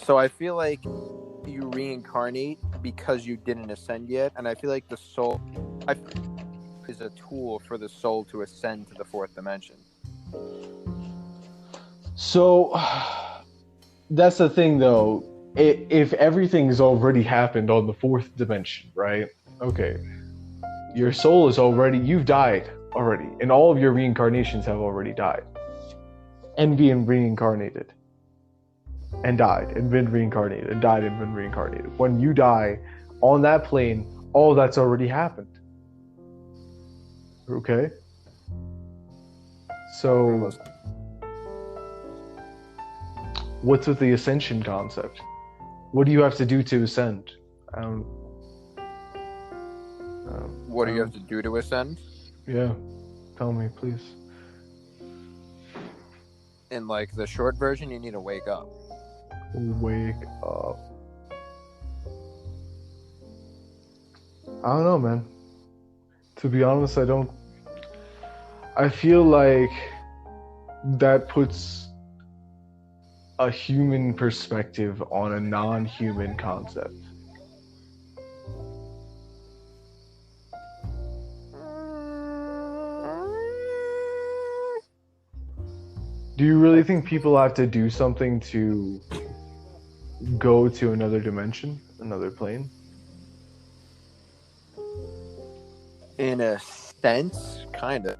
So I feel like you reincarnate because you didn't ascend yet, and I feel like the soul is a tool for the soul to ascend to the fourth dimension. So that's the thing, though. If everything's already happened on the fourth dimension, right? Okay, your soul is already, you've died already, and all of your reincarnations have already died, and being reincarnated, and died, and been reincarnated, and died, and been reincarnated. When you die on that plane, all that's already happened. Okay? So, what's with the ascension concept? What do you have to do to ascend? What do you have to do to ascend? Yeah, tell me, please. In like the short version, you need to wake up. Wake up. I don't know, man. To be honest, I feel like that puts a human perspective on a non-human concept. Do you really think people have to do something to go to another dimension, another plane? In a sense, kind of.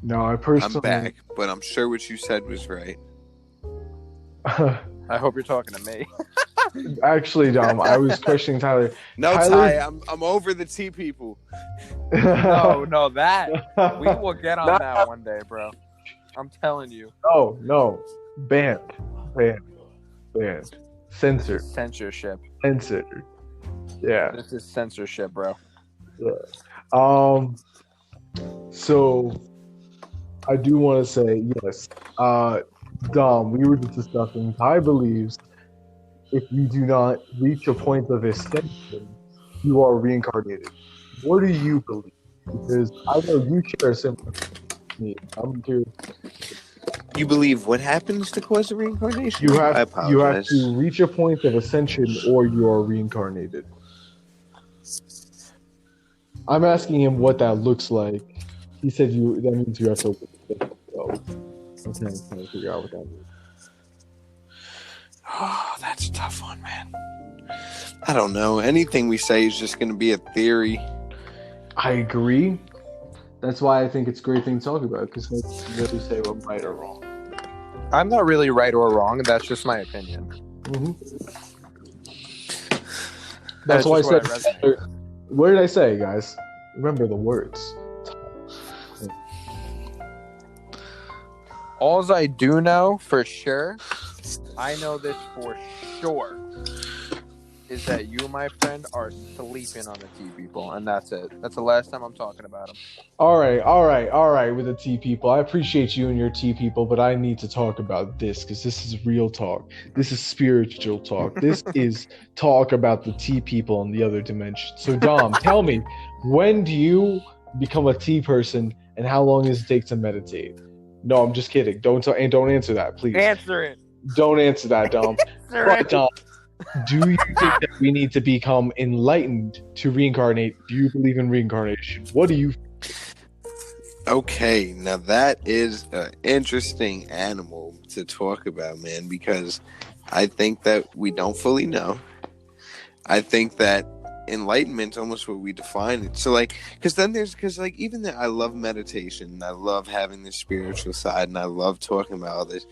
No, I personally... I'm back, but I'm sure what you said was right. I hope you're talking to me. Actually, Dom, I was questioning Tyler. No, Tyler... Ty, I'm over the tea people. No, that. We will get on that one day, bro. I'm telling you. No. Banned. Censored. Censorship. Censored. Yeah. This is censorship, bro. Yeah. So, I do want to say, yes. Dom, we were just discussing, Ty believes if you do not reach a point of ascension, you are reincarnated. What do you believe? Because I know you share a similar to me. I'm curious. You believe what happens to cause a reincarnation? You have to reach a point of ascension or you are reincarnated. I'm asking him what that looks like. He said that means you have to so I'm trying to figure out what that means. Oh, that's a tough one, man. I don't know. Anything we say is just going to be a theory. I agree. That's why I think it's a great thing to talk about, because we really say I'm right or wrong. I'm not really right or wrong. That's just my opinion. Mm-hmm. That's why I said. What did I say, guys? Remember the words. Alls I do know for sure, I know this for sure, is that you, my friend, are sleeping on the T people, and that's it. That's the last time I'm talking about them. All right, with the T people. I appreciate you and your T people, but I need to talk about this, because this is real talk. This is spiritual talk. This is talk about the T people in the other dimension. So, Dom, tell me, when do you become a T person, and how long does it take to meditate? No, I'm just kidding. Don't answer that, please. Answer it. Don't answer that, Dom. But, Dom, do you think that we need to become enlightened to reincarnate? Do you believe in reincarnation? What do you think? Okay, now that is an interesting animal to talk about, man, because I think that we don't fully know. I think that enlightenment's almost what we define it. So, like, because even that, I love meditation, I love having the spiritual side, and I love talking about all this.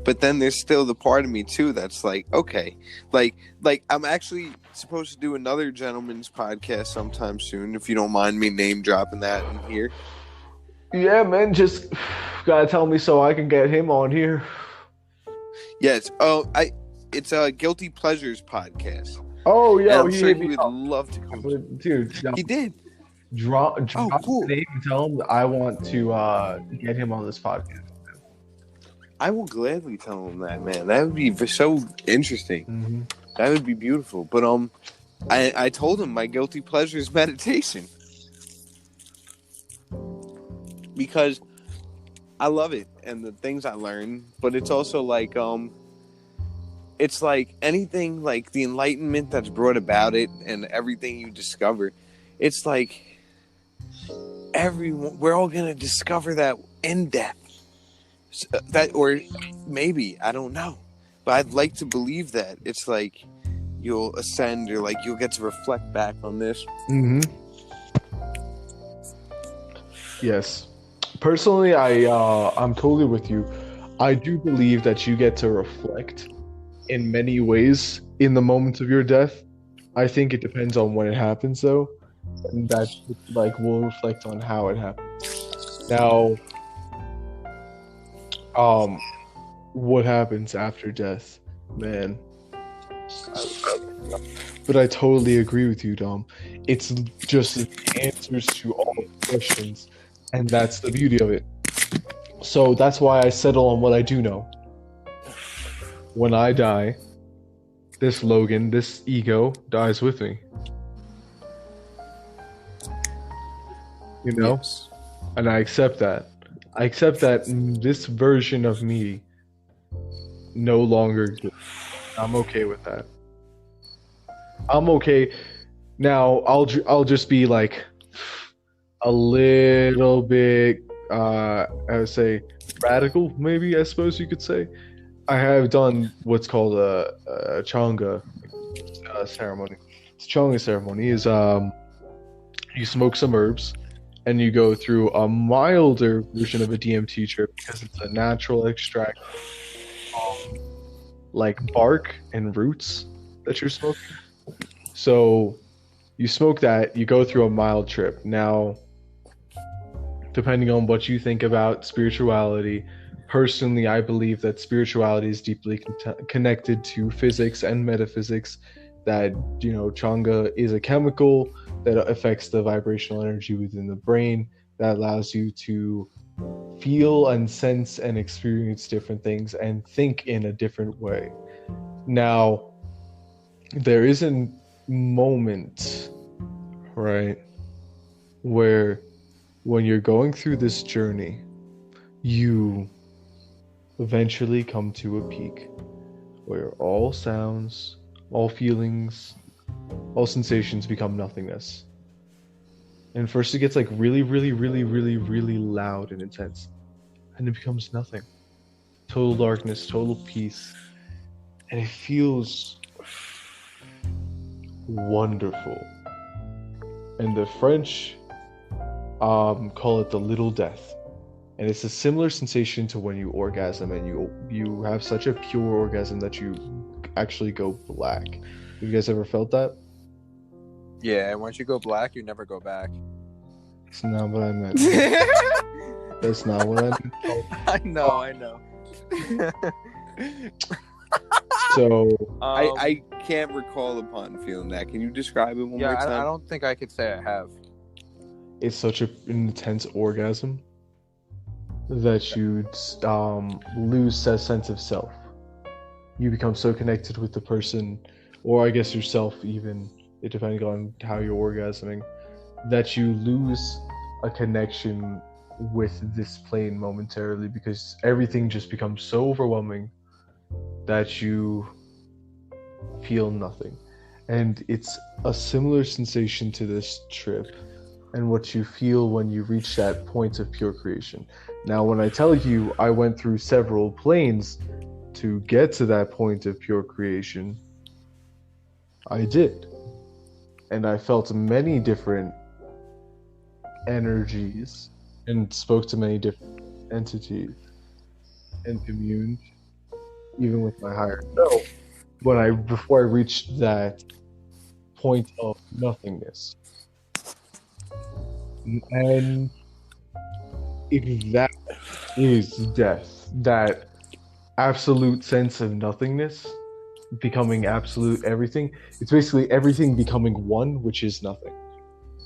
But then there's still the part of me too that's like, okay, like I'm actually supposed to do another gentleman's podcast sometime soon. If you don't mind me name dropping that in here. Yeah, man, just gotta tell me so I can get him on here. Yes. It's a Guilty Pleasures podcast. Oh yeah, I'm sure he would love to come. Dude, he did. Drop cool. His name and tell him that I want to get him on this podcast. I will gladly tell him that, man. That would be so interesting. Mm-hmm. That would be beautiful. But I told him my guilty pleasure is meditation, because I love it and the things I learn, but it's also like it's like anything like the enlightenment that's brought about it and everything you discover. It's like we're all gonna discover that in death. That, or maybe, I don't know, but I'd like to believe that it's like you'll ascend, or like you'll get to reflect back on this. Mm-hmm. Yes. Personally, I'm totally with you. I do believe that you get to reflect in many ways in the moment of your death. I think it depends on when it happens, though, and that like will reflect on how it happens. Now, what happens after death, man? But I totally agree with you, Dom. It's just the answers to all the questions, and that's the beauty of it. So that's why I settle on what I do know. When I die, this Logan, this ego, dies with me. You know? Yes. And I accept that. I accept that this version of me no longer exists. I'm okay with that. I'm okay. Now, I'll just be like a little bit, I would say, radical, maybe, I suppose you could say. I have done what's called a Changa ceremony. This Changa ceremony is you smoke some herbs and you go through a milder version of a DMT trip because it's a natural extract of like bark and roots that you're smoking. So you smoke that, you go through a mild trip. Now, depending on what you think about spirituality, personally, I believe that spirituality is deeply connected to physics and metaphysics. That, you know, Changa is a chemical that affects the vibrational energy within the brain that allows you to feel and sense and experience different things and think in a different way. Now, there is a moment, right, where when you're going through this journey, you eventually come to a peak where all sounds, all feelings, all sensations become nothingness. And first it gets like really, really, really, really, really loud and intense. And it becomes nothing. Total darkness, total peace. And it feels wonderful. And the French call it the little death. And it's a similar sensation to when you orgasm and you have such a pure orgasm that you actually go black. Have you guys ever felt that? Yeah, once you go black, you never go back. That's not what I meant. That's not what I meant. I know. So I can't recall upon feeling that. Can you describe it one more time? I don't think I could say I have. it's such an intense orgasm that you lose that sense of self. You become so connected with the person, or I guess yourself even, depending on how you're orgasming, that you lose a connection with this plane momentarily, because everything just becomes so overwhelming that you feel nothing. And it's a similar sensation to this trip and what you feel when you reach that point of pure creation. Now, when I tell you I went through several planes to get to that point of pure creation, I did. And I felt many different energies and spoke to many different entities and communed even with my higher self before I reached that point of nothingness. And if that is death, that absolute sense of nothingness, becoming absolute everything, it's basically everything becoming one, which is nothing.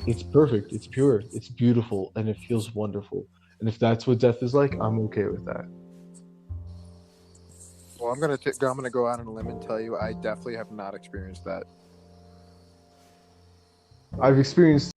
It's perfect, it's pure, it's beautiful, and it feels wonderful. And if that's what death is like, I'm okay with that. Well, I'm gonna go out on a limb and tell you I definitely have not experienced that. I've experienced